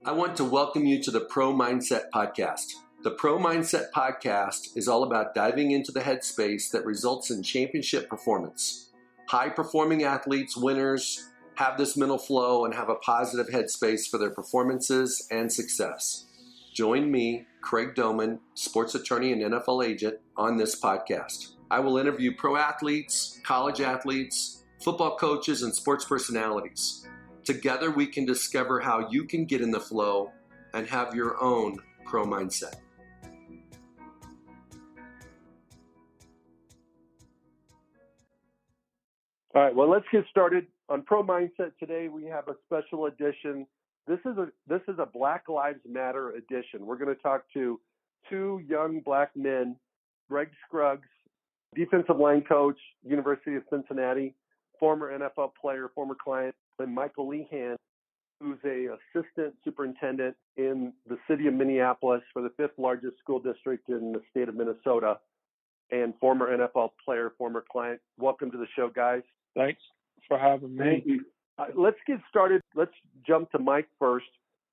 I want to welcome you to the Pro Mindset Podcast. The Pro Mindset Podcast is all about diving into the headspace that results in championship performance. High-performing athletes, winners, have this mental flow and have a positive headspace for their performances and success. Join me, Craig Domann, sports attorney and NFL agent, on this podcast. I will interview pro athletes, college athletes, football coaches, and sports personalities. Together, we can discover how you can get in the flow and have your own pro mindset. All right, well, let's get started. On Pro Mindset today, we have a special edition. This is a Black Lives Matter edition. We're going to talk to two young black men, Greg Scruggs, defensive line coach, University of Cincinnati, former NFL player, former client, and Michael Lehan, who's a assistant superintendent in the city of Minneapolis for the fifth largest school district in the state of Minnesota, and former NFL player, former client. Welcome to the show, guys. Thanks for having me. Thank you. Let's get started. Let's jump to Mike first.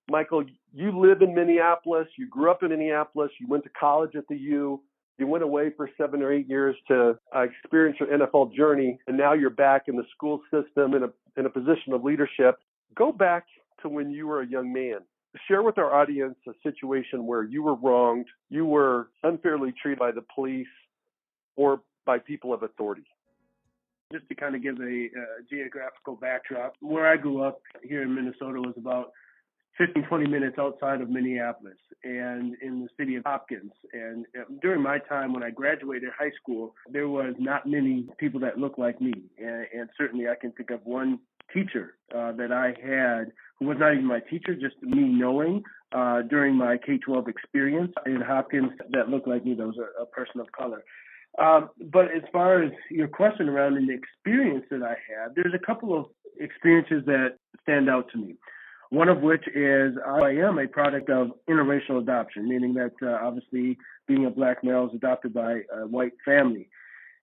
Michael, you live in Minneapolis. You grew up in Minneapolis. You went to college at the U. You went away for 7 or 8 years to experience your NFL journey, and now you're back in the school system in a position of leadership. Go back to when you were a young man. Share with our audience a situation where you were wronged, you were unfairly treated by the police or by people of authority. Just to kind of give a geographical backdrop, where I grew up here in Minnesota was about 15, 20 minutes outside of Minneapolis and in the city of Hopkins. And during my time when I graduated high school, there was not many people that looked like me. And certainly I can think of one teacher that I had who was not even my teacher, just me knowing during my K-12 experience in Hopkins that looked like me, that was a person of color. But as far as your question around the experience that I had, there's a couple of experiences that stand out to me. One of which is I am a product of interracial adoption, meaning that obviously being a black male is adopted by a white family.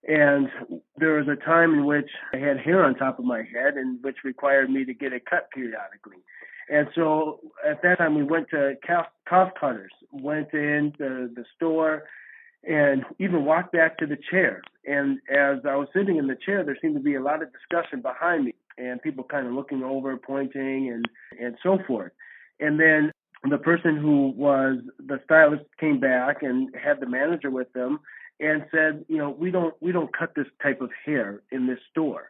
And there was a time in which I had hair on top of my head and which required me to get it cut periodically. And so at that time we went to cough cutters, went in the store, and even walked back to the chair. And as I was sitting in the chair, there seemed to be a lot of discussion behind me and people kind of looking over, pointing and so forth. And then the person who was the stylist came back and had the manager with them and said, we don't cut this type of hair in this store.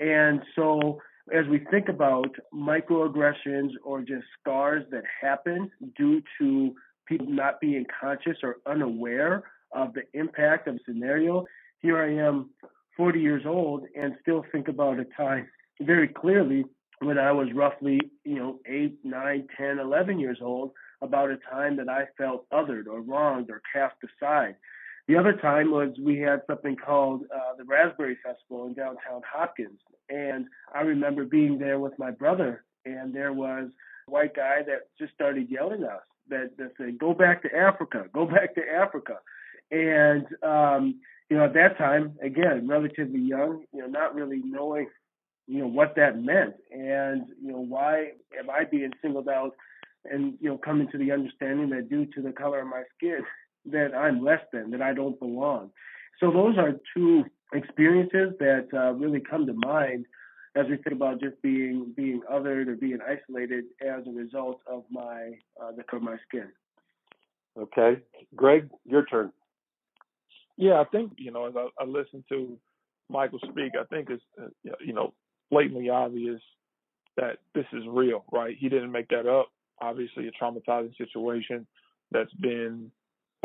And so as we think about microaggressions or just scars that happen due to people not being conscious or unaware of the impact of a scenario, here I am 40 years old and still think about a time very clearly when I was roughly, 8, 9, 10, 11 years old, about a time that I felt othered or wronged or cast aside. The other time was we had something called the Raspberry Festival in downtown Hopkins. And I remember being there with my brother, and there was a white guy that just started yelling at us that said, "Go back to Africa, go back to Africa." And, at that time, again, relatively young, not really knowing what that meant and, why am I being singled out and, coming to the understanding that due to the color of my skin, that I'm less than, that I don't belong. So those are two experiences that really come to mind as we think about just being othered or being isolated as a result of the color of my skin. Okay. Greg, your turn. Yeah, I think, as I listen to Michael speak, I think it's, blatantly obvious that this is real, right? He didn't make that up. Obviously, a traumatizing situation that's been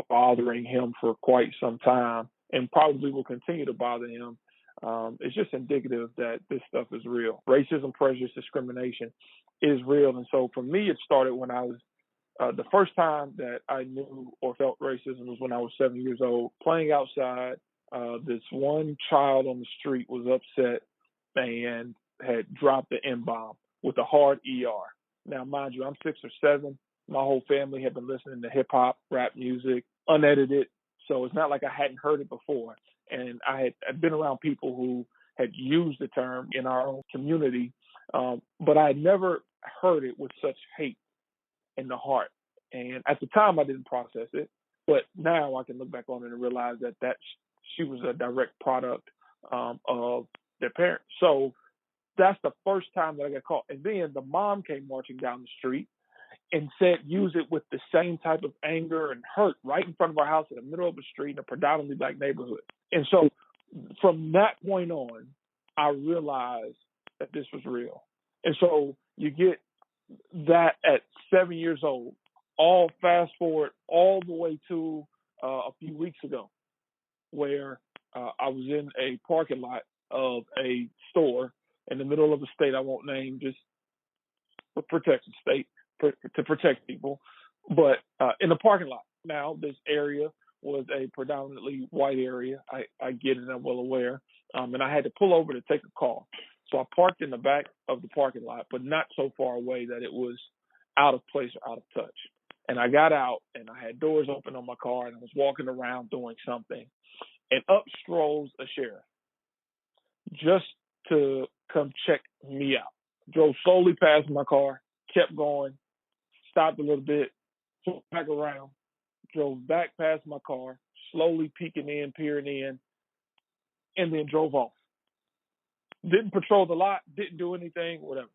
bothering him for quite some time and probably will continue to bother him. It's just indicative that this stuff is real. Racism, prejudice, discrimination is real. And so for me, it started when I was the first time that I knew or felt racism was when I was 7 years old, playing outside. This one child on the street was upset and had dropped the M-bomb with a hard ER. Now, mind you, I'm 6 or 7. My whole family had been listening to hip-hop, rap music, unedited. So it's not like I hadn't heard it before. And I had been around people who had used the term in our own community, but I had never heard it with such hate. in the heart. And at the time, I didn't process it, but now I can look back on it and realize that she was a direct product of their parents. So that's the first time that I got caught. And then the mom came marching down the street and said, use it with the same type of anger and hurt right in front of our house in the middle of the street in a predominantly black neighborhood. And so from that point on, I realized that this was real. And so you get that at 7 years old, all fast forward all the way to a few weeks ago, where I was in a parking lot of a store in the middle of a state I won't name, just for protection state, to protect people, but in the parking lot. Now, this area was a predominantly white area. I get it, I'm well aware, and I had to pull over to take a call. So I parked in the back of the parking lot, but not so far away that it was out of place or out of touch. And I got out, and I had doors open on my car, and I was walking around doing something. And up strolls a sheriff just to come check me out. Drove slowly past my car, kept going, stopped a little bit, flipped back around, drove back past my car, slowly peeking in, peering in, and then drove off. Didn't patrol the lot, didn't do anything, whatever.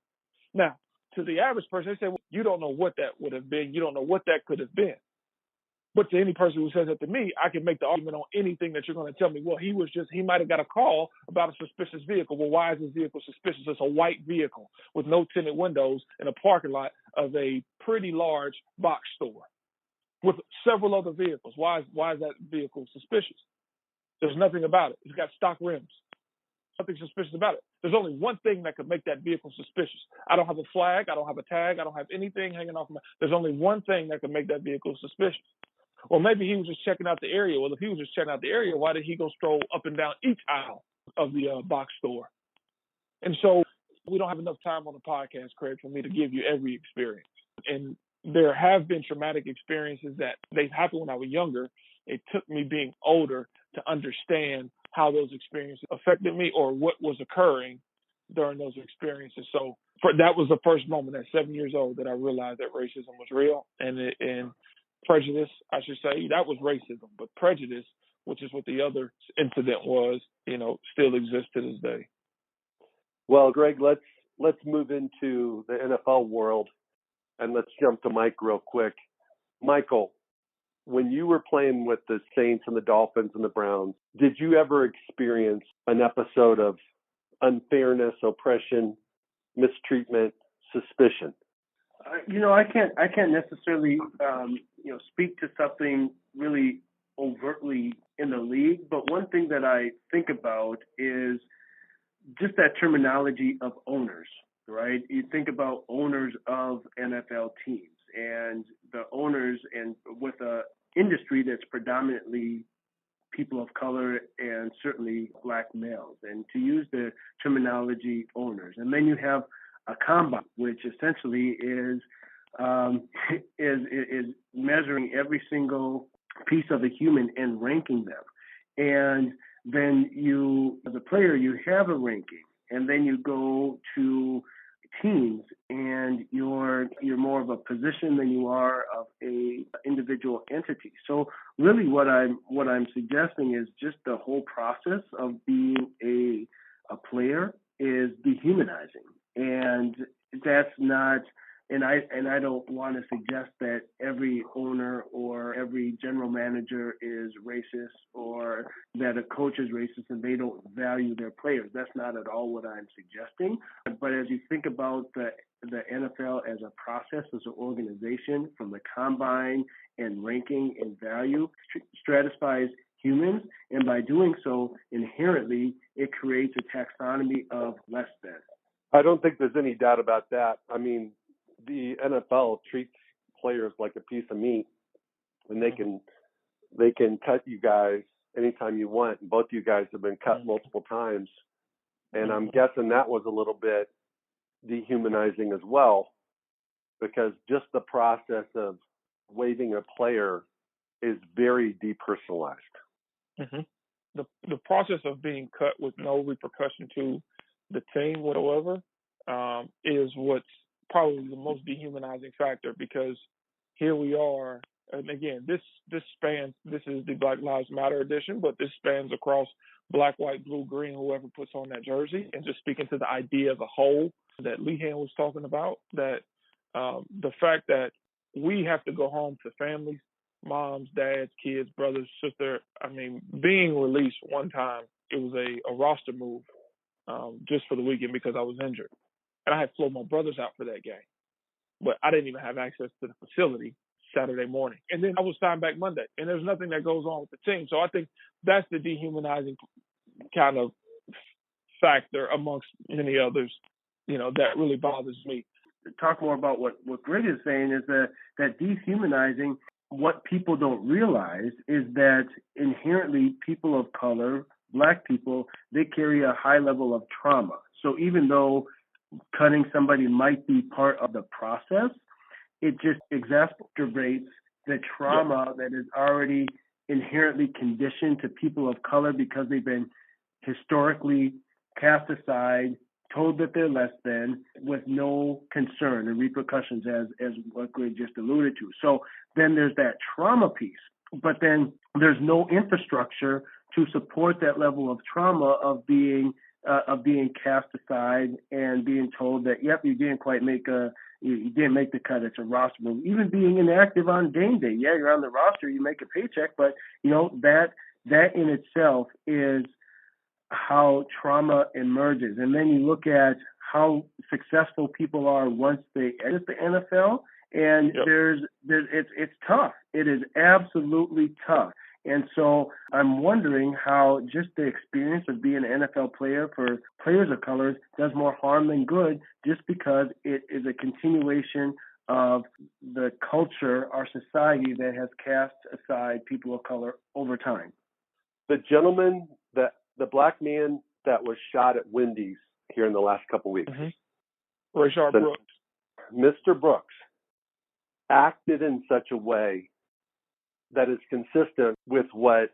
Now, to the average person, they say, well, you don't know what that would have been. You don't know what that could have been. But to any person who says that to me, I can make the argument on anything that you're going to tell me. Well, he might have got a call about a suspicious vehicle. Well, why is this vehicle suspicious? It's a white vehicle with no tinted windows in a parking lot of a pretty large box store with several other vehicles. Why is that vehicle suspicious? There's nothing about it. It's got stock rims. Nothing suspicious about it. There's only one thing that could make that vehicle suspicious. I don't have a flag. I don't have a tag. I don't have anything hanging off my. There's only one thing that could make that vehicle suspicious. Or maybe he was just checking out the area. Well, if he was just checking out the area, why did he go stroll up and down each aisle of the box store? And so we don't have enough time on the podcast, Craig, for me to give you every experience. And there have been traumatic experiences that they happened when I was younger. It took me being older to understand how those experiences affected me or what was occurring during those experiences. So that was the first moment at 7 years old that I realized that racism was real and prejudice, I should say, that was racism. But prejudice, which is what the other incident was, still exists to this day. Well, Greg, let's move into the NFL world and let's jump to Mike real quick. Michael, when you were playing with the Saints and the Dolphins and the Browns, did you ever experience an episode of unfairness, oppression, mistreatment, suspicion? I can't necessarily speak to something really overtly in the league, but one thing that I think about is just that terminology of owners, right? You think about owners of NFL teams and the owners, and with a industry that's predominantly people of color and certainly black males, and to use the terminology owners. And then you have a combine, which essentially is measuring every single piece of a human and ranking them. And then you, as a player, you have a ranking, and then you go to teams, and you're more of a position than you are of a individual entity. So really, what I'm suggesting is just the whole process of being a player is dehumanizing, and that's not. And I don't want to suggest that every owner or every general manager is racist or that a coach is racist and they don't value their players. That's not at all what I'm suggesting. But as you think about the NFL as a process, as an organization, from the combine and ranking and value, stratifies humans, and by doing so, inherently, it creates a taxonomy of less than. I don't think there's any doubt about that. I mean, the NFL treats players like a piece of meat, and they can cut you guys anytime you want. And both you guys have been cut multiple times, and I'm guessing that was a little bit dehumanizing as well, because just the process of waiving a player is very depersonalized. Mm-hmm. The process of being cut with no repercussion to the team whatsoever is what's probably the most dehumanizing factor, because here we are. And again, this spans, this is the Black Lives Matter edition, but this spans across black, white, blue, green, whoever puts on that jersey. And just speaking to the idea as a whole that Lehan was talking about, that the fact that we have to go home to families, moms, dads, kids, brothers, sister. I mean, being released one time, it was a roster move just for the weekend because I was injured. And I had flown my brothers out for that game. But I didn't even have access to the facility Saturday morning. And then I was signed back Monday. And there's nothing that goes on with the team. So I think that's the dehumanizing kind of factor amongst many others, that really bothers me. Talk more about what Greg is saying is that dehumanizing, what people don't realize is that inherently people of color, black people, they carry a high level of trauma. So even though cutting somebody might be part of the process, it just exacerbates the trauma that is already inherently conditioned to people of color because they've been historically cast aside, told that they're less than, with no concern and repercussions as what Greg just alluded to. So then there's that trauma piece, but then there's no infrastructure to support that level of trauma of being cast aside and being told that, yep, you didn't make the cut. It's a roster move. Even being inactive on game day. Yeah, you're on the roster, you make a paycheck, but that in itself is how trauma emerges. And then you look at how successful people are once they exit the NFL, and it's tough. It is absolutely tough. And so I'm wondering how just the experience of being an NFL player for players of colors does more harm than good, just because it is a continuation of the culture, our society that has cast aside people of color over time. The gentleman, the black man that was shot at Wendy's here in the last couple weeks, Rayshard Brooks. Mr. Brooks acted in such a way that is consistent with what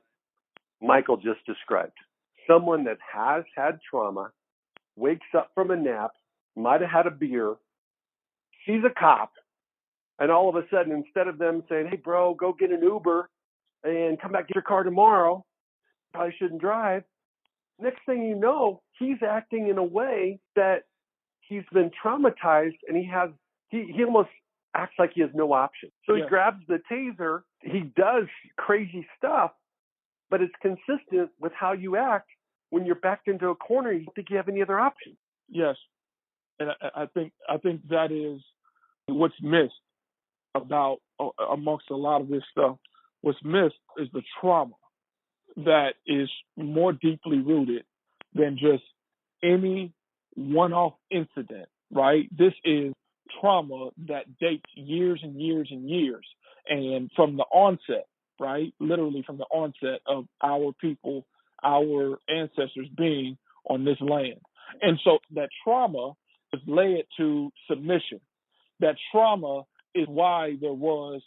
Michael just described. Someone that has had trauma, wakes up from a nap, might have had a beer, sees a cop, and all of a sudden, instead of them saying, hey, bro, go get an Uber and come back, get your car tomorrow, probably shouldn't drive. Next thing you know, he's acting in a way that he's been traumatized, and he almost acts like he has no option. So he grabs the taser, he does crazy stuff, but it's consistent with how you act when you're backed into a corner. You don't think you have any other option. Yes. And I think that is what's missed about amongst a lot of this stuff. What's missed is the trauma that is more deeply rooted than just any one-off incident, right? This is trauma that dates years and years and years. And from the onset, right, literally from the onset of our people, our ancestors being on this land. And so that trauma is led to submission. That trauma is why there was,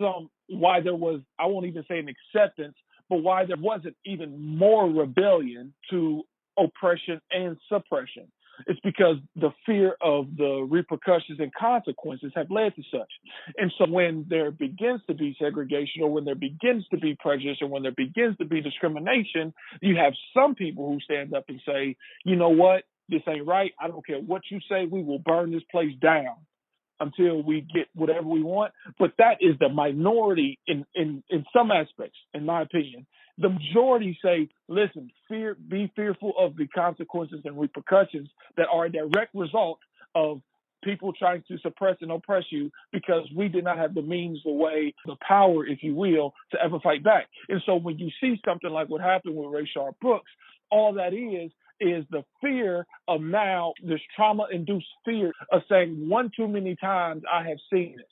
I won't even say an acceptance, but why there wasn't even more rebellion to oppression and suppression. It's because the fear of the repercussions and consequences have led to such. And so when there begins to be segregation, or when there begins to be prejudice, or when there begins to be discrimination, you have some people who stand up and say, you know what, this ain't right. I don't care what you say. We will burn this place down until we get whatever we want. But that is the minority in some aspects, in my opinion. The majority say, listen, be fearful of the consequences and repercussions that are a direct result of people trying to suppress and oppress you, because we did not have the means, the way, the power, if you will, to ever fight back. And so when you see something like what happened with Rayshard Brooks, all that is the fear of now, this trauma-induced fear of saying one too many times, I have seen this.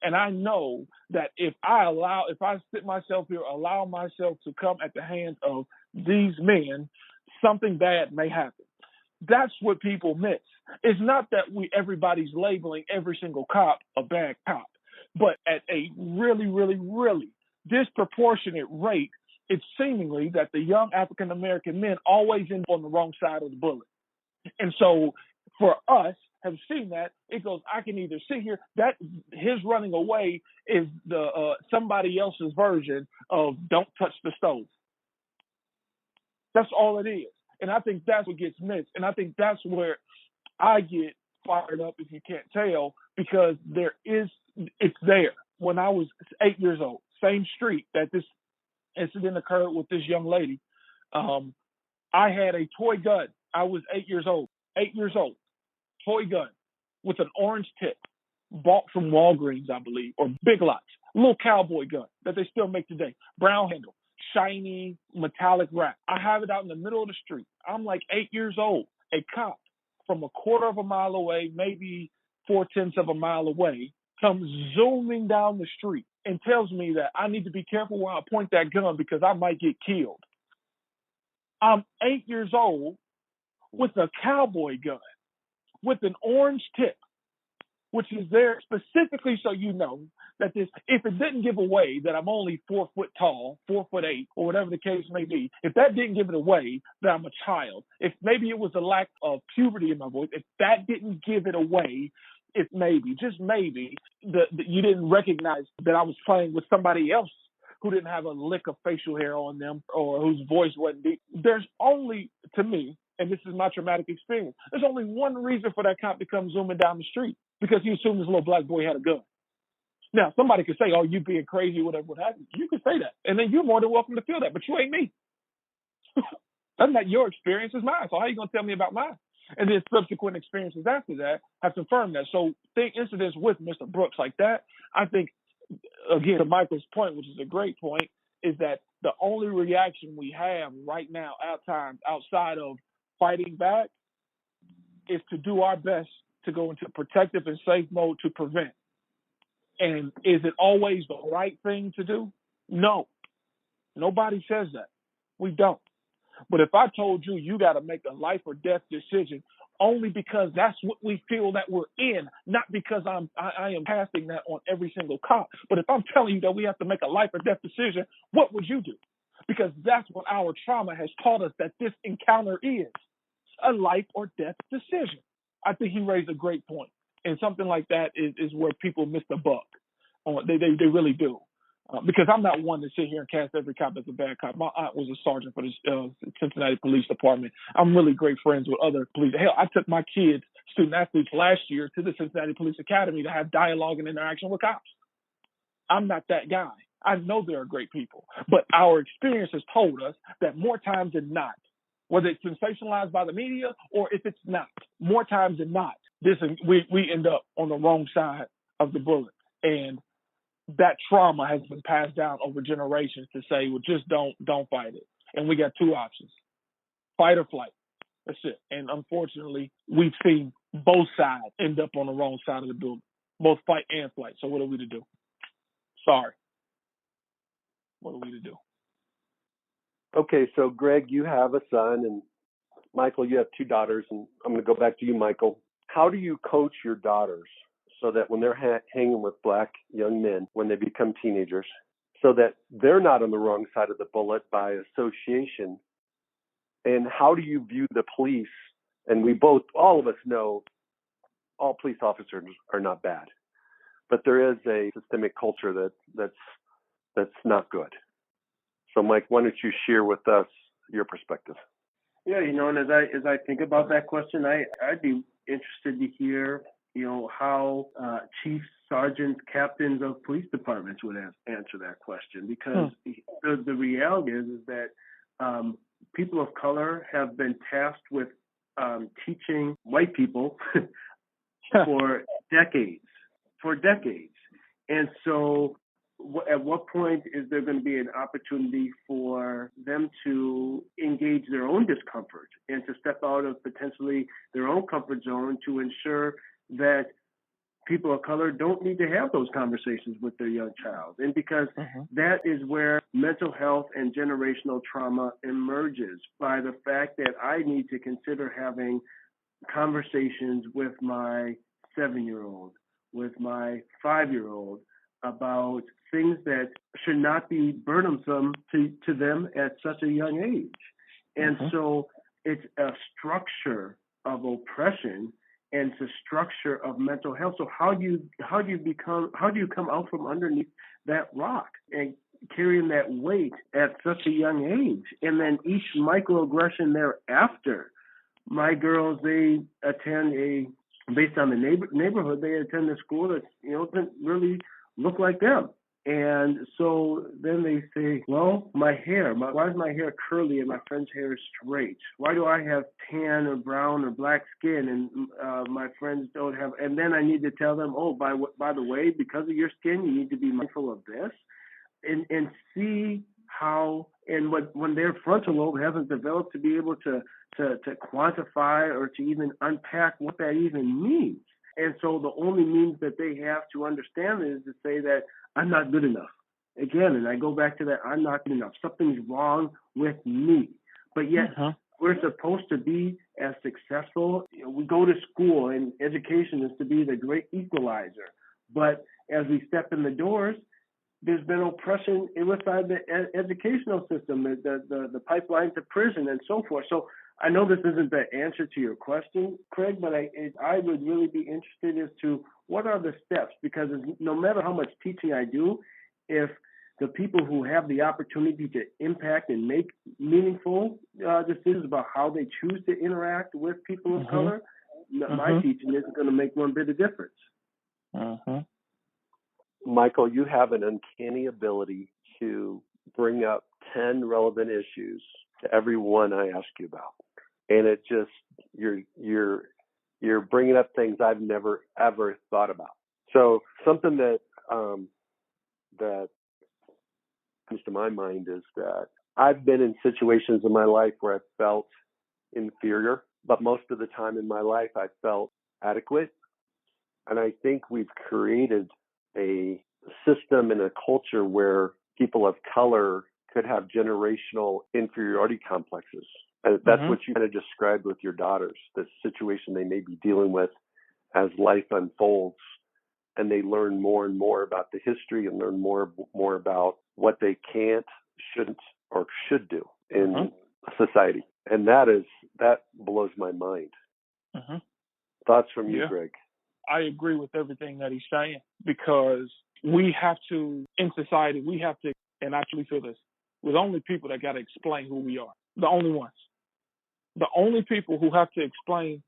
And I know that if I sit myself here, allow myself to come at the hands of these men, something bad may happen. That's what people miss. It's not that everybody's labeling every single cop a bad cop, but at a really, really, really disproportionate rate, it's seemingly that the young African-American men always end up on the wrong side of the bullet. And so for us, have seen that. It goes, I can either sit here, that his running away is the somebody else's version of don't touch the stove. That's all it is. And I think that's what gets missed. And I think that's where I get fired up, if you can't tell, because it's there. When I was 8 years old, same street that this incident occurred with this young lady, I had a toy gun. I was 8 years old, toy gun with an orange tip, bought from Walgreens, I believe, or Big Lots, a little cowboy gun that they still make today, brown handle, shiny metallic wrap. I have it out in the middle of the street. I'm like 8 years old. A cop from a quarter of a mile away, maybe 4/10 of a mile away, comes zooming down the street and tells me that I need to be careful where I point that gun because I might get killed. I'm 8 years old with a cowboy gun with an orange tip, which is there specifically so you know that this, if it didn't give away that I'm only 4 foot tall, 4'8", or whatever the case may be, if that didn't give it away that I'm a child, if maybe it was a lack of puberty in my voice, if that didn't give it away, if maybe, just maybe, you didn't recognize that I was playing with somebody else who didn't have a lick of facial hair on them or whose voice wasn't deep. There's only, to me, and this is my traumatic experience, there's only one reason for that cop to come zooming down the street, because he assumed this little black boy had a gun. Now, somebody could say, oh, you being crazy, whatever would happen. You could say that. And then you're more than welcome to feel that, but you ain't me. That's not your experience, it's mine. So how are you going to tell me about mine? And then subsequent experiences after that have confirmed that. So incidents with Mr. Brooks like that, I think, again, to Michael's point, which is a great point, is that the only reaction we have right now at times outside of fighting back is to do our best to go into protective and safe mode to prevent. And is it always the right thing to do? No. Nobody says that. We don't. But if I told you you got to make a life or death decision only because that's what we feel that we're in, not because I am passing that on every single cop. But if I'm telling you that we have to make a life or death decision, what would you do? Because that's what our trauma has taught us that this encounter is, a life or death decision. I think he raised a great point. And something like that is where people miss the buck. They really do. Because I'm not one to sit here and cast every cop as a bad cop. My aunt was a sergeant for the Cincinnati Police Department. I'm really great friends with other police. Hell, I took my kids, student athletes, last year to the Cincinnati Police Academy to have dialogue and interaction with cops. I'm not that guy. I know there are great people. But our experience has told us that more times than not, whether it's sensationalized by the media or if it's not, more times than not, we end up on the wrong side of the bullet. And that trauma has been passed down over generations to say, well, just don't fight it. And we got two options, fight or flight. That's it. And unfortunately, we've seen both sides end up on the wrong side of the building, both fight and flight. So what are we to do? Sorry. What are we to do? Okay, so Greg, you have a son, and Michael, you have two daughters, and I'm going to go back to you, Michael. How do you coach your daughters so that when they're hanging with black young men, when they become teenagers, so that they're not on the wrong side of the bullet by association? And how do you view the police? And all of us know all police officers are not bad, but there is a systemic culture that's not good. So, Mike, why don't you share with us your perspective? Yeah, and as I think about that question, I'd be interested to hear, how chiefs, sergeants, captains of police departments would answer that question, because the reality is that people of color have been tasked with teaching white people for decades. And so at what point is there going to be an opportunity for them to engage their own discomfort and to step out of potentially their own comfort zone to ensure that people of color don't need to have those conversations with their young child? And because that is where mental health and generational trauma emerges, by the fact that I need to consider having conversations with my 7-year-old, with my 5-year-old, about things that should not be burdensome to them at such a young age. And so it's a structure of oppression and it's a structure of mental health. So how do you come out from underneath that rock and carrying that weight at such a young age? And then each microaggression thereafter. My girls, they attend based on the neighborhood, they attend a school that doesn't really look like them. And so then they say, well, my hair, why is my hair curly and my friend's hair is straight? Why do I have tan or brown or black skin and my friends don't have? And then I need to tell them, oh, by the way, because of your skin, you need to be mindful of this, and see how, and when their frontal lobe hasn't developed to be able to quantify or to even unpack what that even means. And so the only means that they have to understand it is to say that I'm not good enough. Again, and I go back to that, I'm not good enough. Something's wrong with me. But yet we're supposed to be as successful. We go to school, and education is to be the great equalizer. But as we step in the doors, there's been oppression inside the educational system, the pipeline to prison and so forth. So I know this isn't the answer to your question, Craig, but I would really be interested as to what are the steps, because no matter how much teaching I do, if the people who have the opportunity to impact and make meaningful decisions about how they choose to interact with people of color, my teaching isn't going to make one bit of difference. Michael, you have an uncanny ability to bring up 10 relevant issues to every one I ask you about. And it just, you're bringing up things I've never, ever thought about. So something that comes to my mind is that I've been in situations in my life where I felt inferior, but most of the time in my life I felt adequate. And I think we've created a system and a culture where people of color could have generational inferiority complexes. And that's what you kind of described with your daughters, the situation they may be dealing with as life unfolds, and they learn more and more about the history and learn more about what they can't, shouldn't, or should do in society. And that blows my mind. Thoughts from you, Greg? I agree with everything that he's saying, because we have to, in society, and I actually feel this, we're the only people that got to explain who we are. The only ones. The only people who have to explain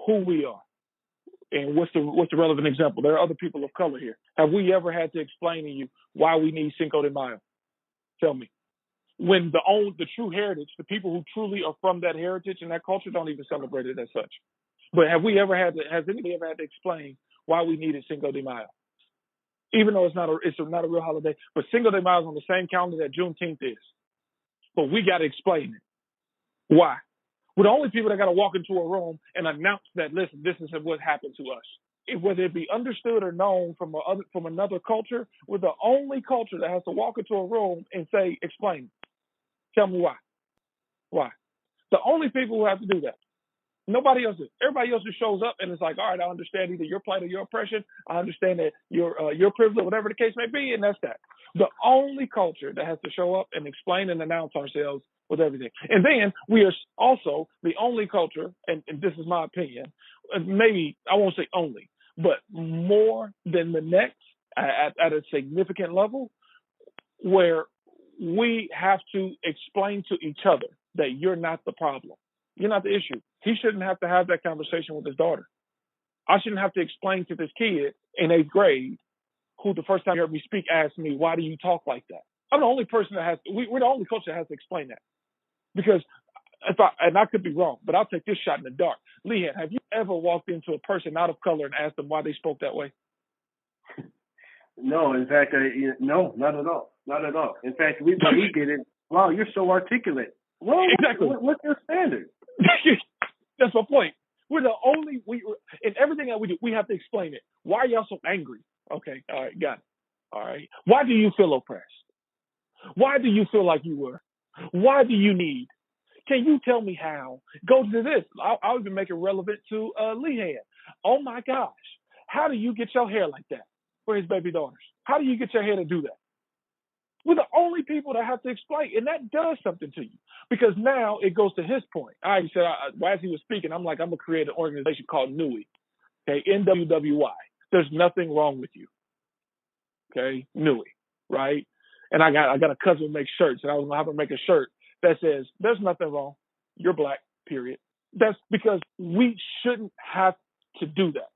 who we are. And what's the relevant example? There are other people of color here. Have we ever had to explain to you why we need Cinco de Mayo? Tell me. When the true heritage, the people who truly are from that heritage and that culture don't even celebrate it as such. But has anybody ever had to explain why we needed Cinco de Mayo? Even though it's not a real holiday, but Cinco de Mayo is on the same calendar that Juneteenth is. But we got to explain it. Why? We're the only people that got to walk into a room and announce that, listen, this is what happened to us. Whether it be understood or known from another culture, we're the only culture that has to walk into a room and say, explain. Tell me why. Why? The only people who have to do that. Nobody else is. Everybody else just shows up and it's like, all right, I understand either your plight or your oppression. I understand that your privilege, whatever the case may be, and that's that. The only culture that has to show up and explain and announce ourselves with everything. And then we are also the only culture, and this is my opinion, maybe I won't say only, but more than the next at a significant level, where we have to explain to each other that you're not the problem. You're not the issue. He shouldn't have to have that conversation with his daughter. I shouldn't have to explain to this kid in 8th grade who the first time he heard me speak asked me, why do you talk like that? I'm the only person we're the only culture that has to explain that. Because and I could be wrong, but I'll take this shot in the dark. Lehan, have you ever walked into a person not of color and asked them why they spoke that way? No, in fact, no, not at all. Not at all. In fact, we get it. Wow, you're so articulate. Well, exactly. What's your standard? That's my point. We're the only, in everything that we do, we have to explain it. Why are y'all so angry? Okay, all right, got it. All right. Why do you feel oppressed? Why do you feel like you were? Why do you need? Can you tell me how? Go to this. I'll even make it relevant to Lehan. Oh my gosh. How do you get your hair like that for his baby daughters? How do you get your hair to do that? We're the only people that have to explain, and that does something to you because now it goes to his point. I said, as he was speaking, I'm like, I'm gonna create an organization called NWY, okay, NWWY. There's nothing wrong with you, okay, NWY, right? And I got a cousin who makes shirts, and I was gonna have him make a shirt that says, "There's nothing wrong. You're black. Period." That's because we shouldn't have to do that.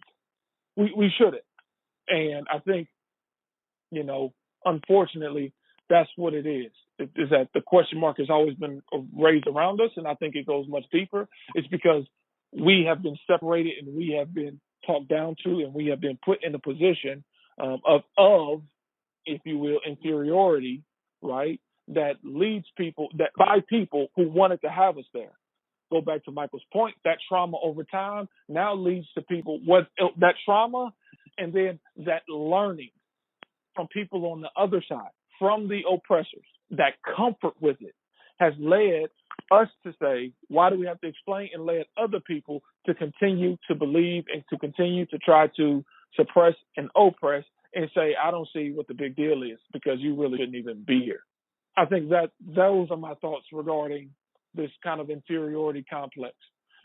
We shouldn't, and I think, unfortunately, that's what it is. Is that the question mark has always been raised around us, and I think it goes much deeper. It's because we have been separated and we have been talked down to, and we have been put in a position of, if you will, inferiority, right? That leads people by people who wanted to have us there. Go back to Michael's point. That trauma over time now leads to people that trauma, and then that learning from people on the other side, from the oppressors, that comfort with it has led us to say, why do we have to explain, and led other people to continue to believe and to continue to try to suppress and oppress and say, I don't see what the big deal is because you really shouldn't even be here. I think that those are my thoughts regarding this kind of inferiority complex.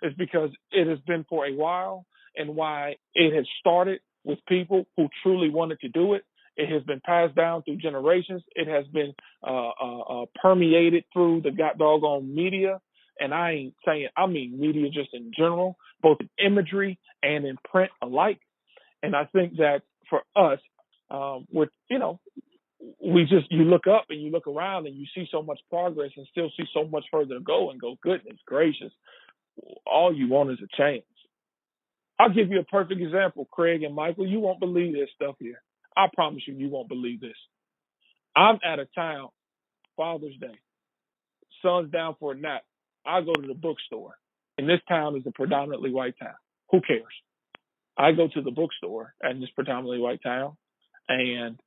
It's because it has been for a while, and why it has started with people who truly wanted to do it. It has been passed down through generations. It has been permeated through the doggone media. And I mean media just in general, both in imagery and in print alike. And I think that for us, you look up and you look around and you see so much progress and still see so much further to go and go, goodness gracious, all you want is a change. I'll give you a perfect example, Craig and Michael. You won't believe this stuff here. I promise you won't believe this. I'm at a town, Father's Day. Son's down for a nap. I go to the bookstore. And this town is a predominantly white town. Who cares? I go to the bookstore in this predominantly white town, and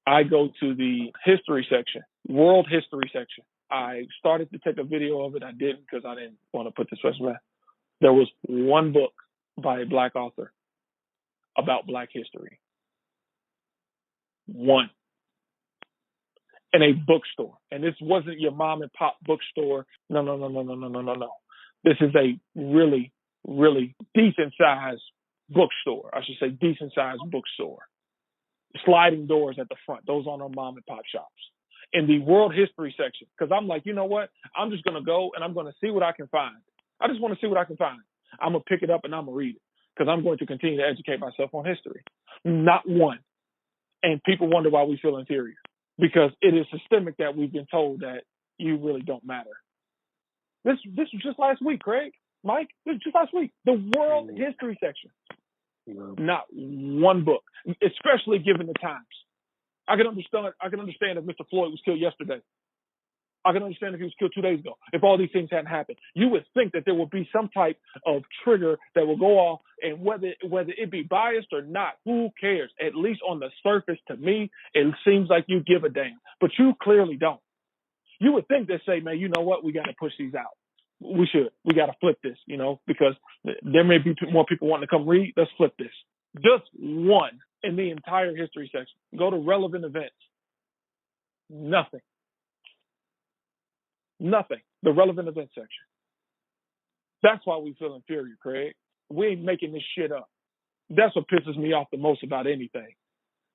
I go to the history section, world history section. I started to take a video of it. I didn't because I didn't want to put this resume. There was one book by a black author about black history. One. In a bookstore. And this wasn't your mom and pop bookstore. No. This is a really, really decent sized bookstore. I should say decent sized bookstore. Sliding doors at the front. Those aren't our mom and pop shops. In the world history section. Because I'm like, you know what? I'm just going to go and I'm going to see what I can find. I just want to see what I can find. I'm going to pick it up and I'm going to read it. Because I'm going to continue to educate myself on history. Not one. And people wonder why we feel inferior. Because it is systemic that we've been told that you really don't matter. This was just last week, Craig, Mike. This was just last week. The world history section. Not one book, especially given the times. I can understand if Mr. Floyd was killed yesterday. I can understand if he was killed 2 days ago. If all these things hadn't happened, you would think that there would be some type of trigger that will go off, and whether it be biased or not, who cares? At least on the surface, to me, it seems like you give a damn, but you clearly don't. You would think they say, man, you know what? We got to push these out. We should. We got to flip this, because there may be more people wanting to come read. Let's flip this. Just one in the entire history section. Go to relevant events. Nothing. The relevant event section. That's why we feel inferior, Craig. We ain't making this shit up. That's what pisses me off the most about anything.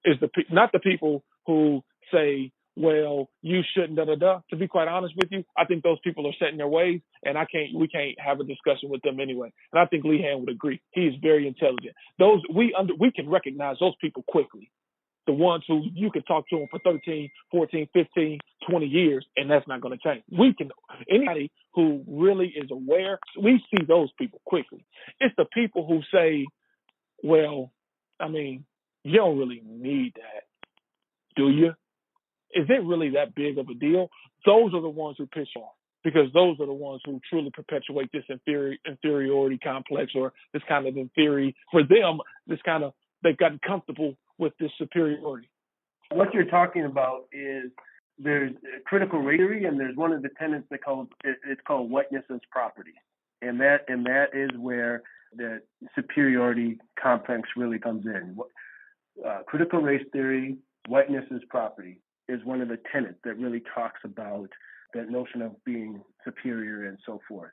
Is not the people who say, well, you shouldn't, da-da-da. To be quite honest with you, I think those people are set in their ways, and we can't have a discussion with them anyway. And I think Lehan would agree. He is very intelligent. We can recognize those people quickly. The ones who you can talk to them for 13, 14, 15, 20 years, and that's not going to change. Anybody who really is aware, we see those people quickly. It's the people who say, well, you don't really need that, do you? Is it really that big of a deal? Those are the ones who piss off, because those are the ones who truly perpetuate this inferiority complex, or this kind of inferiority. For them, they've gotten comfortable with this superiority. What you're talking about is there's critical race theory, and there's one of the tenets it's called whiteness as property, and that is where the superiority complex really comes in. Critical race theory, whiteness as property. is one of the tenets that really talks about that notion of being superior and so forth.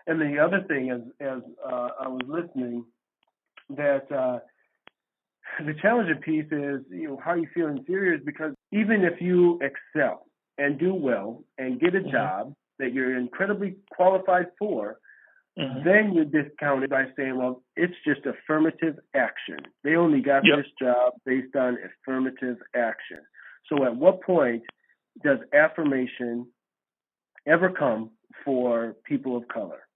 And the other thing, as I was listening, that the challenging piece is, how you feel inferior is because even if you excel and do well and get a job that you're incredibly qualified for, then you're discounted by saying, well, it's just affirmative action. They only got this job based on affirmative action. So at what point does affirmation ever come for people of color?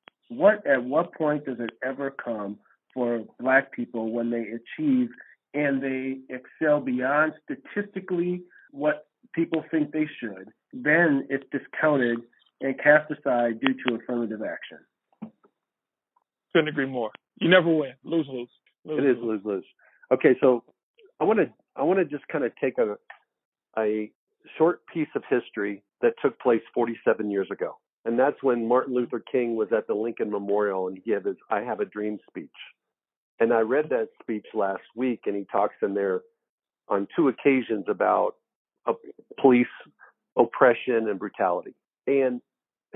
At what point does it ever come for Black people when they achieve and they excel beyond statistically what people think they should? Then it's discounted and cast aside due to affirmative action. Couldn't agree more. You never win. Lose-lose. It is lose-lose. Okay, so I want to just kind of take a short piece of history that took place 47 years ago. And that's when Martin Luther King was at the Lincoln Memorial and he gave his I Have a Dream speech. And I read that speech last week, and he talks in there on 2 occasions about police oppression and brutality. And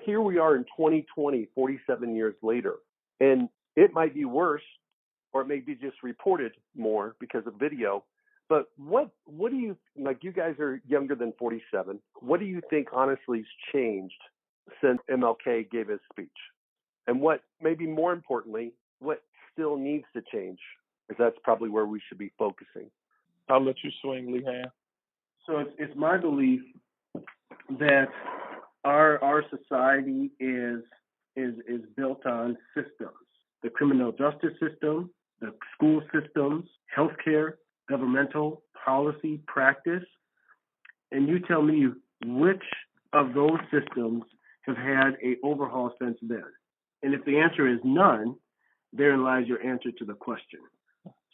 here we are in 2020, 47 years later, and it might be worse, or it may be just reported more because of video. But what do you, like, you guys are younger than 47. What do you think honestly has changed since MLK gave his speech? And what, maybe more importantly, what still needs to change? Because that's probably where we should be focusing. I'll let you swing, Lehan. So it's my belief that our society is built on systems. The criminal justice system, the school systems, healthcare, governmental policy, practice. And you tell me which of those systems have had an overhaul since then. And if the answer is none, therein lies your answer to the question.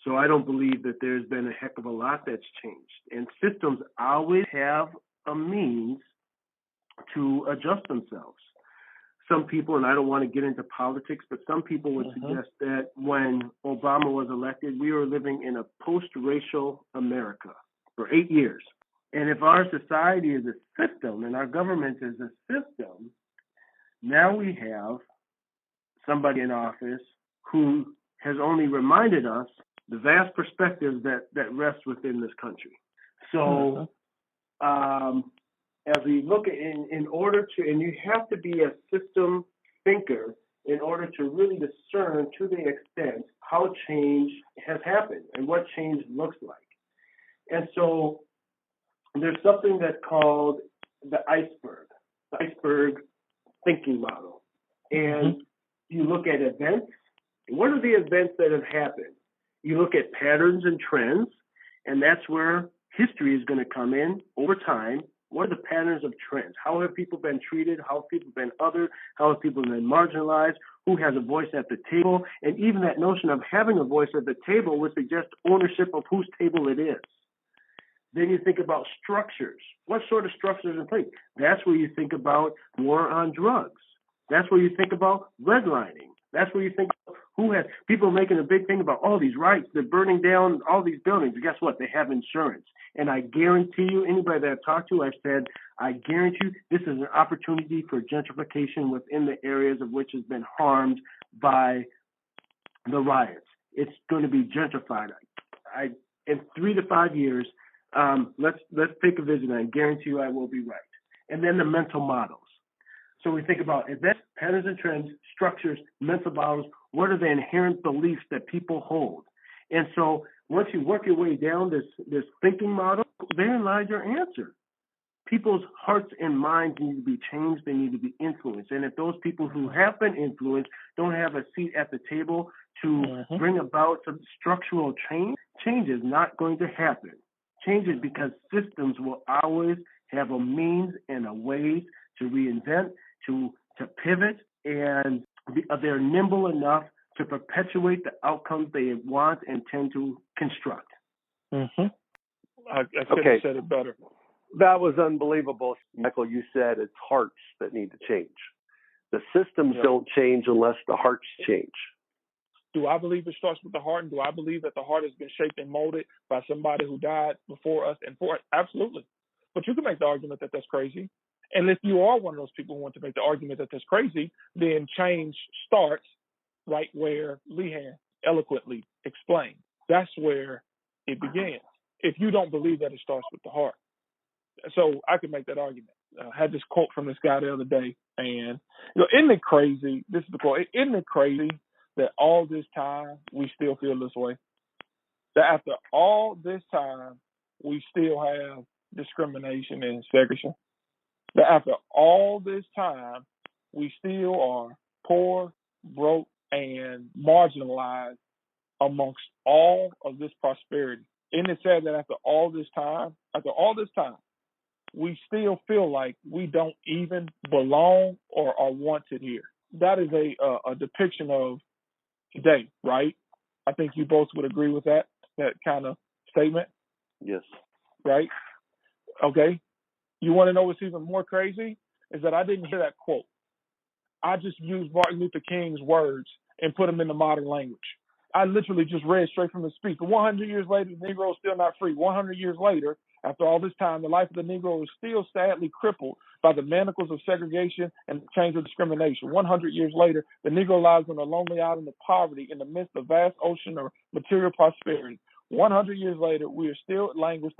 So I don't believe that there's been a heck of a lot that's changed. And systems always have a means to adjust themselves. Some people, and I don't want to get into politics, but some people would suggest that when Obama was elected, we were living in a post-racial America for 8 years. And if our society is a system and our government is a system, now we have somebody in office who has only reminded us the vast perspectives that rest within this country. So as we look at, in order to, and you have to be a system thinker in order to really discern to the extent how change has happened and what change looks like. And so there's something that's called the iceberg thinking model. And you look at events. What are the events that have happened? You look at patterns and trends, and that's where history is going to come in over time. What are the patterns of trends? How have people been treated? How have people been othered? How have people been marginalized? Who has a voice at the table? And even that notion of having a voice at the table would suggest ownership of whose table it is. Then you think about structures. What sort of structures in place? That's where you think about war on drugs. That's where you think about redlining. That's where you think who has people making a big thing about all these rights. They're burning down all these buildings. Guess what? They have insurance. And I guarantee you, anybody that I've talked to, I've said, I guarantee you this is an opportunity for gentrification within the areas of which has been harmed by the riots. It's going to be gentrified. In 3 to 5 years, let's take a visit, and I guarantee you I will be right. And then the mental models. So we think about events, patterns and trends, structures, mental models. What are the inherent beliefs that people hold? And so once you work your way down this thinking model, therein lies your answer. People's hearts and minds need to be changed. They need to be influenced. And if those people who have been influenced don't have a seat at the table to bring about some structural change is not going to happen. Change is because systems will always have a means and a way to reinvent, to pivot, and they're nimble enough to perpetuate the outcomes they want and tend to construct. I couldn't have said it better. That was unbelievable. Michael, you said it's hearts that need to change. The systems don't change unless the hearts change. Do I believe it starts with the heart? And do I believe that the heart has been shaped and molded by somebody who died before us and for us? Absolutely. But you can make the argument that that's crazy. And if you are one of those people who want to make the argument that that's crazy, then change starts right where Lehan eloquently explained. That's where it begins. If you don't believe that, it starts with the heart. So I could make that argument. I had this quote from this guy the other day, and isn't it crazy? This is the quote. Isn't it crazy that all this time we still feel this way? That after all this time we still have discrimination and segregation? That after all this time we still are poor, broke, and marginalized amongst all of this prosperity? Isn't it sad that after all this time, we still feel like we don't even belong or are wanted here? That is a depiction of today, right? I think you both would agree with that kind of statement. Yes. Right? Okay. You want to know what's even more crazy? Is that I didn't hear that quote. I just used Martin Luther King's words and put them in the modern language. I literally just read straight from his speech. 100 years later, the Negro is still not free. 100 years later, after all this time, the life of the Negro is still sadly crippled by the manacles of segregation and the chains of discrimination. 100 years later, the Negro lies on a lonely island of poverty in the midst of vast ocean of material prosperity. 100 years later, we are still languished.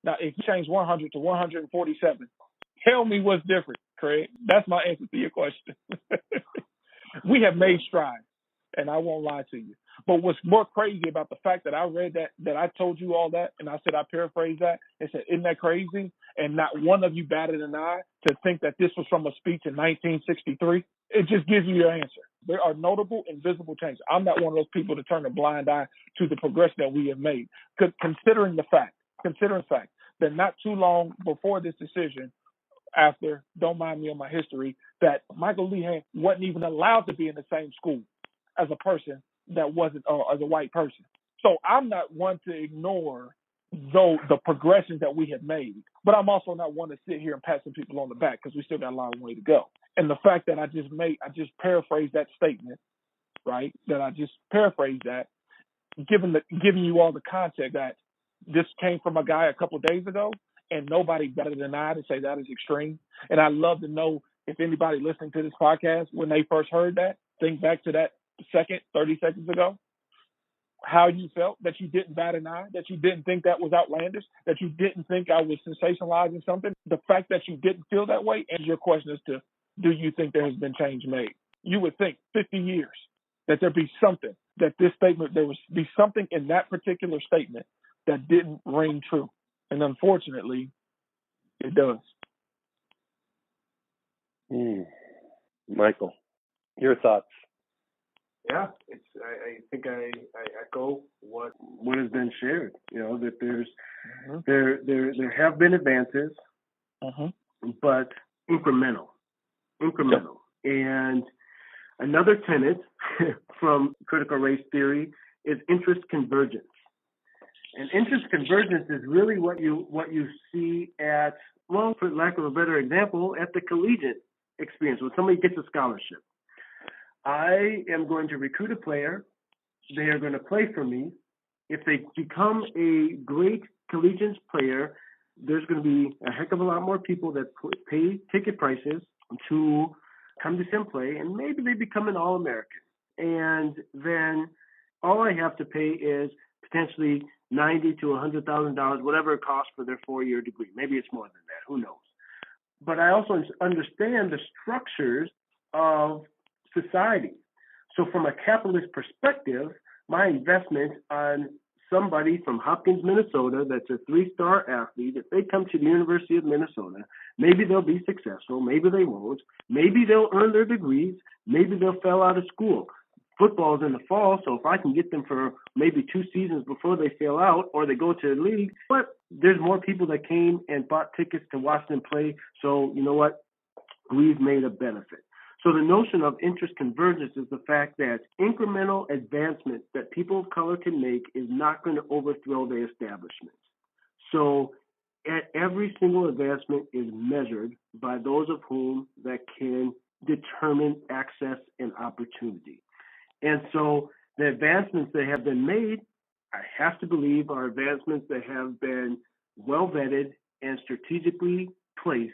Now, if you change 100 to 147, tell me what's different, Craig. That's my answer to your question. We have made strides, and I won't lie to you. But what's more crazy about the fact that I read that I told you all that, and I said I paraphrased that and said, isn't that crazy? And not one of you batted an eye to think that this was from a speech in 1963. It just gives you your answer. There are notable and visible changes. I'm not one of those people to turn a blind eye to the progression that we have made. Considering the fact that not too long before this decision, after, don't mind me on my history, that Michael Lehan wasn't even allowed to be in the same school as a person that wasn't as a white person. So I'm not one to ignore the progressions that we have made, but I'm also not one to sit here and pat some people on the back because we still got a long way to go. And the fact that I just paraphrased that statement, right? That I just paraphrased that, giving you all the context that this came from a guy a couple of days ago, and nobody better than I to say that is extreme. And I'd love to know if anybody listening to this podcast, when they first heard that, think back to that second, 30 seconds ago, how you felt, that you didn't bat an eye, that you didn't think that was outlandish, that you didn't think I was sensationalizing something. The fact that you didn't feel that way answers your question as to, do you think there has been change made? You would think 50 years that there'd be something, that this statement, there would be something in that particular statement that didn't ring true. And unfortunately, it does. Michael, your thoughts? Yeah, I think I echo what has been shared. That there's there have been advances, but incremental. And another tenet from critical race theory is interest convergence. And interest convergence is really what you see at, well, for lack of a better example, at the collegiate experience when somebody gets a scholarship. I am going to recruit a player. They are going to play for me. If they become a great collegiate player, there's going to be a heck of a lot more people that pay ticket prices to come to see them play, and maybe they become an All-American. And then all I have to pay is potentially $90,000 to $100,000, whatever it costs for their 4-year degree. Maybe it's more than that. Who knows? But I also understand the structures of society. So from a capitalist perspective, my investment on somebody from Hopkins, Minnesota, that's a 3-star athlete, if they come to the University of Minnesota, maybe they'll be successful, maybe they won't, maybe they'll earn their degrees, maybe they'll fail out of school. Football's in the fall, so if I can get them for maybe 2 seasons before they fail out or they go to the league, but there's more people that came and bought tickets to watch them play, so you know what? We've made a benefit. So the notion of interest convergence is the fact that incremental advancement that people of color can make is not going to overthrow their establishments. So every single advancement is measured by those of whom that can determine access and opportunity. And so the advancements that have been made, I have to believe, are advancements that have been well vetted and strategically placed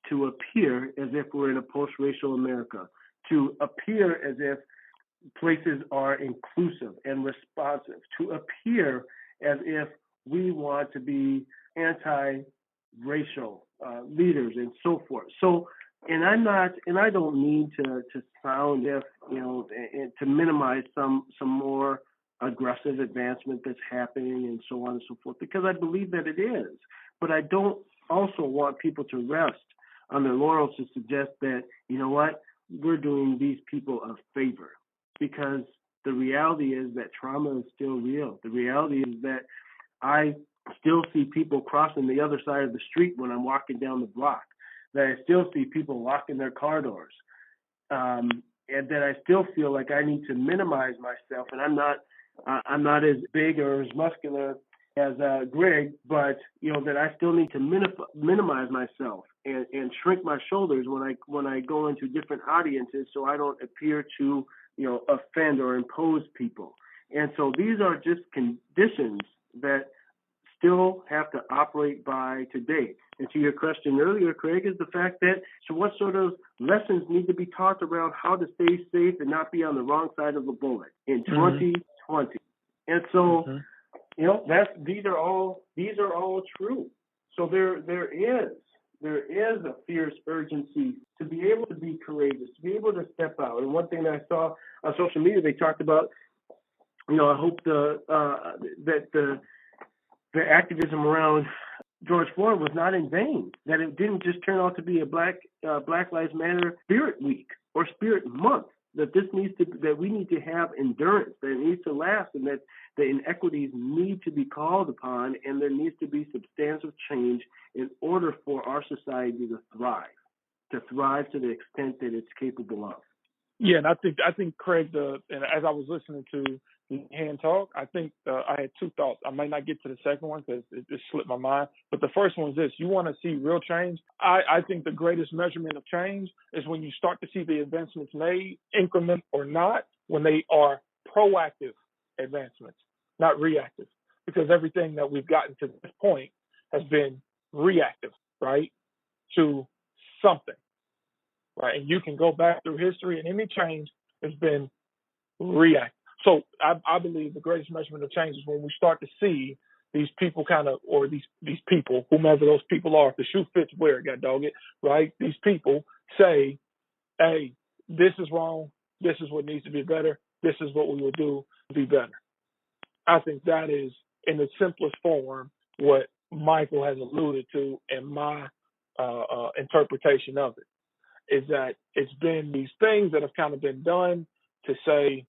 to appear as if we're in a post-racial America, to appear as if places are inclusive and responsive, to appear as if we want to be anti-racial leaders and so forth. So, and I don't mean to sound if, and to minimize some more aggressive advancement that's happening and so on and so forth, because I believe that it is. But I don't also want people to rest on their laurels to suggest that, we're doing these people a favor, because the reality is that trauma is still real. The reality is that I still see people crossing the other side of the street when I'm walking down the block, that I still see people locking their car doors, and that I still feel like I need to minimize myself. And I'm not as big or as muscular as Greg, but that I still need to minimize myself and shrink my shoulders when I go into different audiences, so I don't appear to offend or impose people. And so these are just conditions that still have to operate by today. And to your question earlier, Craig, is the fact that, so what sort of lessons need to be taught around how to stay safe and not be on the wrong side of the bullet in 2020? And so, these are all true. So there is a fierce urgency to be able to be courageous, to be able to step out. And one thing that I saw on social media, they talked about, I hope that the activism around George Floyd was not in vain, that it didn't just turn out to be a Black Lives Matter Spirit Week or Spirit Month, that we need to have endurance, that it needs to last, and that the inequities need to be called upon, and there needs to be substantive change in order for our society to thrive to the extent that it's capable of. Yeah, and I think Craig, and as I was listening to Lehan talk, I think I had two thoughts. I might not get to the second one because it just slipped my mind. But the first one is this: you want to see real change. I think the greatest measurement of change is when you start to see the advancements made, increment or not, when they are proactive advancements, not reactive. Because everything that we've gotten to this point has been reactive, right, to something. Right, and you can go back through history, and any change has been reactive. So I believe the greatest measurement of change is when we start to see these people or these people, whomever those people are, if the shoe fits, wear it, God dog it, right? These people say, hey, this is wrong. This is what needs to be better. This is what we will do to be better. I think that is, in the simplest form, what Michael has alluded to in my interpretation of it. Is that it's been these things that have kind of been done to say,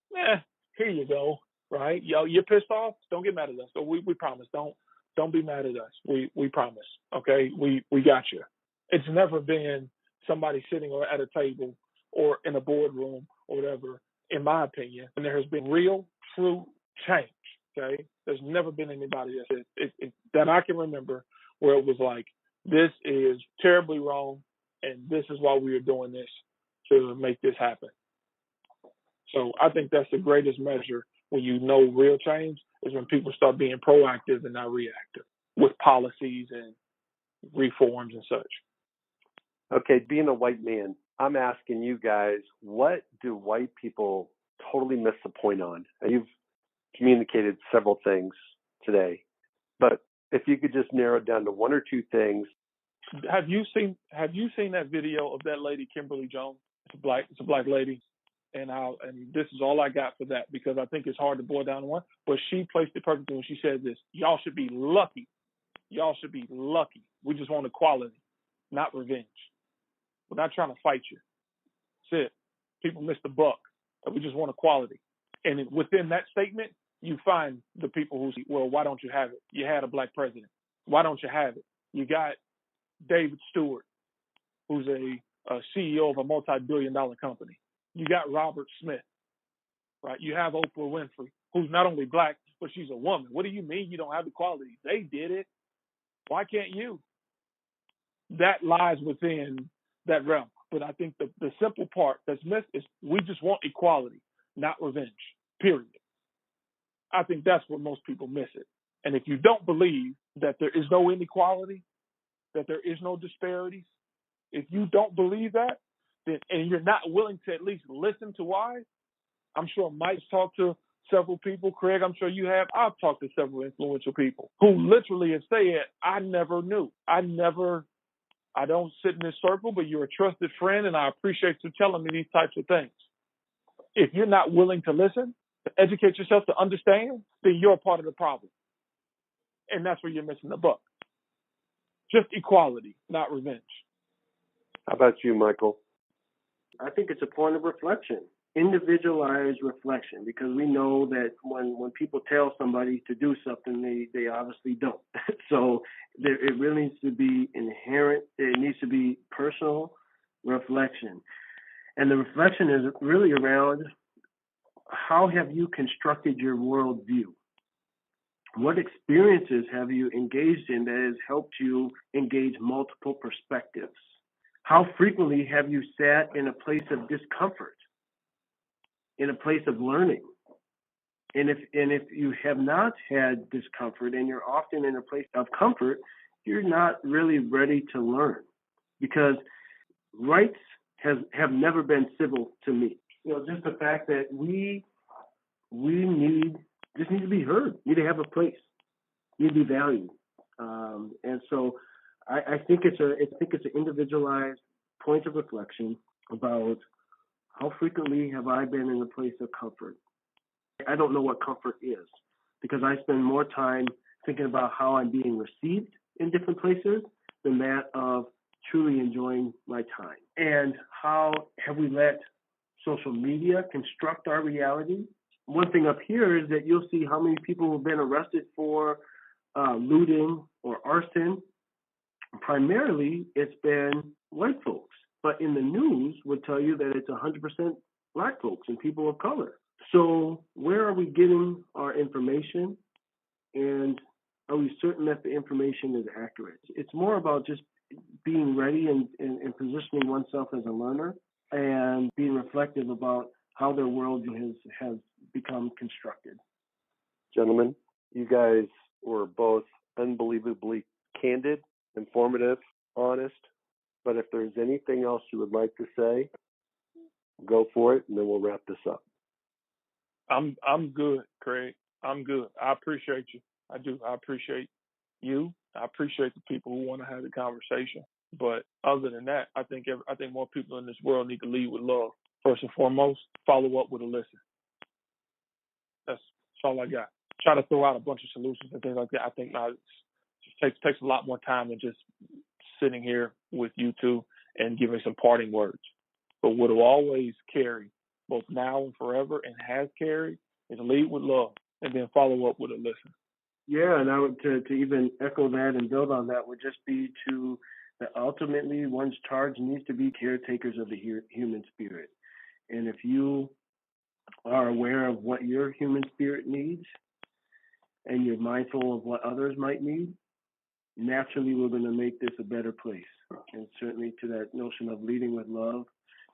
here you go, right? Yo, you're pissed off? Don't get mad at us. So we promise. Don't be mad at us. We promise. Okay? We got you. It's never been somebody sitting at a table or in a boardroom or whatever, in my opinion, and there has been real, true change. Okay? There's never been anybody that I can remember where it was like, this is terribly wrong, and this is why we are doing this, to make this happen. So I think that's the greatest measure when you know real change is when people start being proactive and not reactive with policies and reforms and such. Okay, being a white man, I'm asking you guys, what do white people totally miss the point on? You've communicated several things today, but if you could just narrow it down to one or two things. Have you seen that video of that lady, Kimberly Jones? It's a black lady, and this is all I got for that, because I think it's hard to boil down to one. But she placed it perfectly when she said this: "Y'all should be lucky. Y'all should be lucky. We just want equality, not revenge. We're not trying to fight you. That's it. People miss the buck. We just want equality." And within that statement, you find the people who say, "Well, why don't you have it? You had a black president. Why don't you have it? You got David Stewart, who's a CEO of a multi-billion-dollar company. You got Robert Smith, right? You have Oprah Winfrey, who's not only black, but she's a woman. What do you mean you don't have equality? They did it. Why can't you?" That lies within that realm. But I think the simple part that's missed is we just want equality, not revenge, period. I think that's where most people miss it. And if you don't believe that there is no inequality, that there is no disparities, if you don't believe that, then, and you're not willing to at least listen to why, I'm sure Mike's talked to several people. Craig, I'm sure you have. I've talked to several influential people who literally have said, I never knew. I don't sit in this circle, but you're a trusted friend, and I appreciate you telling me these types of things. If you're not willing to listen, to educate yourself, to understand, then you're a part of the problem. And that's where you're missing the buck. Just equality, not revenge. How about you, Michael? I think it's a point of reflection, individualized reflection, because we know that when people tell somebody to do something, they obviously don't. So it really needs to be inherent. It needs to be personal reflection. And the reflection is really around how have you constructed your worldview? What experiences have you engaged in that has helped you engage multiple perspectives? How frequently have you sat in a place of discomfort, in a place of learning? And if you have not had discomfort and you're often in a place of comfort, you're not really ready to learn, because rights have never been civil to me. Just the fact that we need to be heard, need to have a place, need to be valued, and so I think it's an individualized point of reflection about how frequently have I been in a place of comfort. I don't know what comfort is, because I spend more time thinking about how I'm being received in different places than that of truly enjoying my time. And how have we let social media construct our reality? One thing up here is that you'll see how many people have been arrested for looting or arson. Primarily, it's been white folks, but in the news would tell you that it's 100% black folks and people of color. So where are we getting our information, and are we certain that the information is accurate? It's more about just being ready and positioning oneself as a learner and being reflective about how their world has become constructed. Gentlemen, you guys were both unbelievably candid, informative, honest. But if there's anything else you would like to say, go for it, and then we'll wrap this up. I'm good, Craig. I'm good. I appreciate you. I do. I appreciate you. I appreciate the people who want to have the conversation. But other than that, I think more people in this world need to lead with love. First and foremost, follow up with a listen. That's all I got. Try to throw out a bunch of solutions and things like that. I think now it just takes a lot more time than just sitting here with you two and giving some parting words. But what will always carry, both now and forever, and has carried, is lead with love and then follow up with a listen. Yeah, and I would to even echo that and build on that would just be that ultimately one's charge needs to be caretakers of the human spirit. And if you are aware of what your human spirit needs and you're mindful of what others might need, naturally we're going to make this a better place. And certainly to that notion of leading with love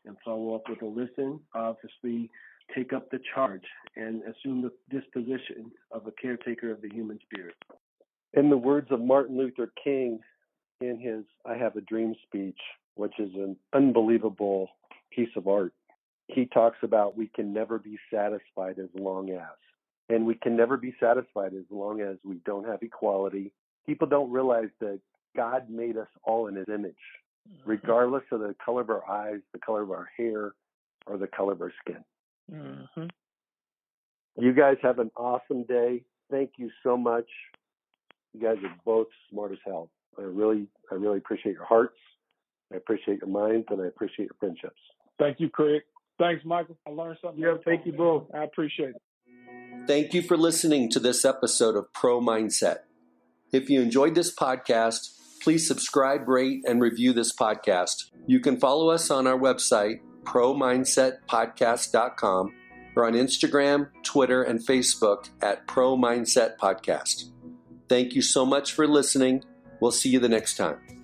and follow up with a listen, obviously take up the charge and assume the disposition of a caretaker of the human spirit. In the words of Martin Luther King in his I Have a Dream speech, which is an unbelievable piece of art, he talks about we can never be satisfied as long as. And we can never be satisfied as long as we don't have equality. People don't realize that God made us all in his image, regardless of the color of our eyes, the color of our hair, or the color of our skin. Mm-hmm. You guys have an awesome day. Thank you so much. You guys are both smart as hell. I really appreciate your hearts. I appreciate your minds, and I appreciate your friendships. Thank you, Craig. Thanks, Michael. I learned something. Yeah, thank you both. I appreciate it. Thank you for listening to this episode of Pro Mindset. If you enjoyed this podcast, please subscribe, rate, and review this podcast. You can follow us on our website, promindsetpodcast.com, or on Instagram, Twitter, and Facebook at Pro Mindset Podcast. Thank you so much for listening. We'll see you the next time.